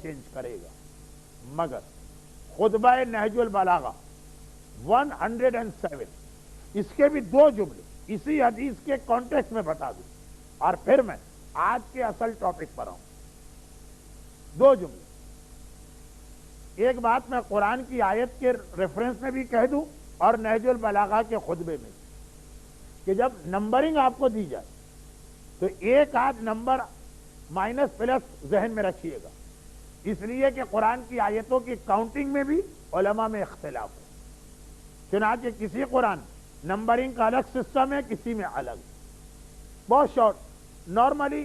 Change کرے گا، مگر خطبہ نہج البلاغہ 107 اس کے بھی دو جملے اسی حدیث کے کانٹیکسٹ میں بتا دوں اور پھر میں آج کے اصل ٹاپک پر آؤں. دو جملے، ایک بات میں قرآن کی آیت کے ریفرنس میں بھی کہہ دوں اور نہج البلاغہ کے خطبے میں کہ جب نمبرنگ آپ کو دی جائے تو ایک آدھ نمبر مائنس پلس ذہن میں رکھیے گا، اس لیے کہ قرآن کی آیتوں کی کاؤنٹنگ میں بھی علماء میں اختلاف ہے. چنانچہ کسی قرآن نمبرنگ کا الگ سسٹم ہے، کسی میں الگ. بہت شارٹ، نارملی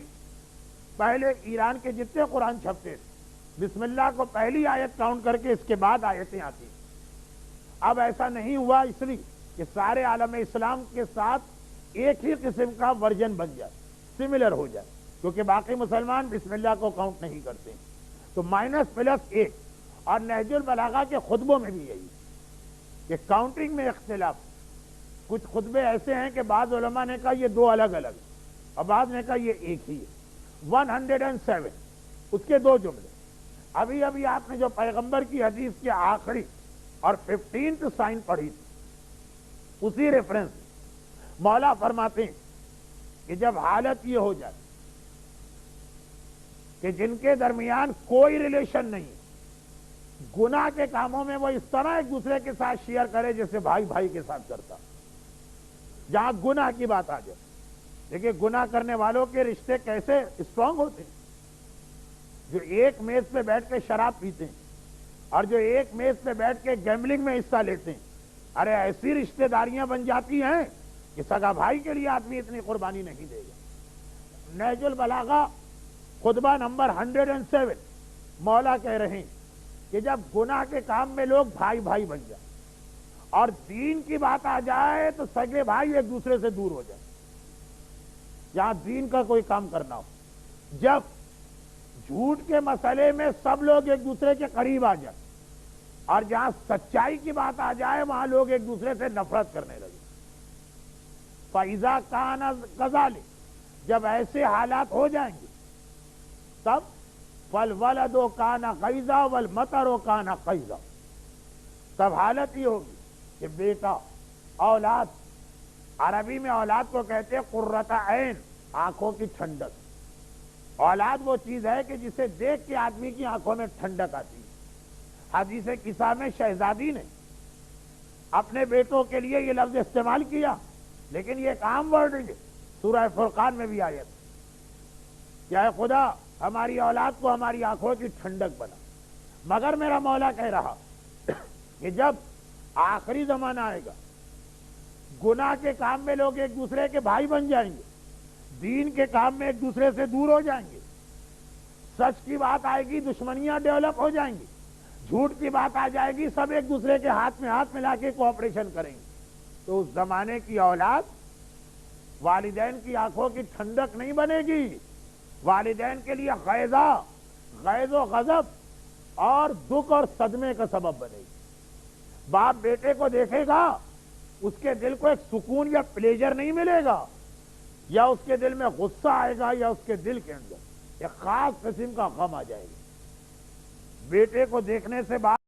پہلے ایران کے جتنے قرآن چھپتے تھے بسم اللہ کو پہلی آیت کاؤنٹ کر کے اس کے بعد آیتیں آتی. اب ایسا نہیں ہوا، اس لیے کہ سارے عالم اسلام کے ساتھ ایک ہی قسم کا ورژن بن جائے، سملر ہو جائے، کیونکہ باقی مسلمان بسم اللہ کو کاؤنٹ نہیں کرتے. تو مائنس پلس ایک، اور نہج البلاغہ کے خطبوں میں بھی یہی کہ کاؤنٹنگ میں اختلاف. کچھ خطبے ایسے ہیں کہ بعض علماء نے کہا یہ دو الگ الگ اور بعض نے کہا یہ ایک ہی ہے. 107 اس کے دو جملے. ابھی آپ نے جو پیغمبر کی حدیث کے آخری اور 15th سائن پڑھی تھی اسی ریفرنس مولا فرماتے ہیں کہ جب حالت یہ ہو جائے کہ جن کے درمیان کوئی ریلیشن نہیں، گناہ کے کاموں میں وہ اس طرح ایک دوسرے کے ساتھ شیئر کرے جیسے بھائی بھائی کے ساتھ کرتا. جہاں گناہ کی بات آ جائے، دیکھیں گناہ کرنے والوں کے رشتے کیسے اسٹرانگ ہوتے ہیں. جو ایک میز پہ بیٹھ کے شراب پیتے ہیں اور جو ایک میز پہ بیٹھ کے گیمبلنگ میں حصہ لیتے ہیں، ارے ایسی رشتہ داریاں بن جاتی ہیں کہ سگا بھائی کے لیے آدمی اتنی قربانی نہیں دے گا. نہج البلاغہ خطبہ نمبر 107 مولا کہہ رہے ہیں کہ جب گناہ کے کام میں لوگ بھائی بھائی بن جائیں اور دین کی بات آ جائے تو سگے بھائی ایک دوسرے سے دور ہو جائیں. جہاں دین کا کوئی کام کرنا ہو، جب جھوٹ کے مسئلے میں سب لوگ ایک دوسرے کے قریب آ جائیں اور جہاں سچائی کی بات آ جائے وہاں لوگ ایک دوسرے سے نفرت کرنے لگے. فَإِذَا كَانَ كَذَلِكَ جب ایسے حالات ہو جائیں گے تب فَالْوَلَدُ كَانَ غَيْظًا وَالْمَطَرُ كَانَ غَيْظًا تب حالت یہ ہوگی کہ بیٹا، اولاد، عربی میں اولاد کو کہتے ہیں قرۃ عین، آنکھوں کی ٹھنڈک. اولاد وہ چیز ہے کہ جسے دیکھ کے آدمی کی آنکھوں میں ٹھنڈک آتی ہے. حدیث قصہ میں شہزادی نے اپنے بیٹوں کے لیے یہ لفظ استعمال کیا، لیکن یہ ایک عام ورڈ ہے. سورہ فرقان میں بھی آیت کہ اے خدا ہماری اولاد کو ہماری آنکھوں کی ٹھنڈک بنا. مگر میرا مولا کہہ رہا کہ جب آخری زمانہ آئے گا، گناہ کے کام میں لوگ ایک دوسرے کے بھائی بن جائیں گے، دین کے کام میں ایک دوسرے سے دور ہو جائیں گے، سچ کی بات آئے گی دشمنیاں ڈیولپ ہو جائیں گی، جھوٹ کی بات آ جائے گی سب ایک دوسرے کے ہاتھ میں ہاتھ ملا کے کوآپریشن کریں گے. تو اس زمانے کی اولاد والدین کی آنکھوں کی ٹھنڈک نہیں بنے گی، والدین کے لیے غیظ و غضب اور دکھ اور صدمے کا سبب بنے گی. باپ بیٹے کو دیکھے گا، اس کے دل کو ایک سکون یا پلیجر نہیں ملے گا، یا اس کے دل میں غصہ آئے گا، یا اس کے دل کے اندر ایک خاص قسم کا غم آ جائے گا. بیٹے کو دیکھنے سے بعد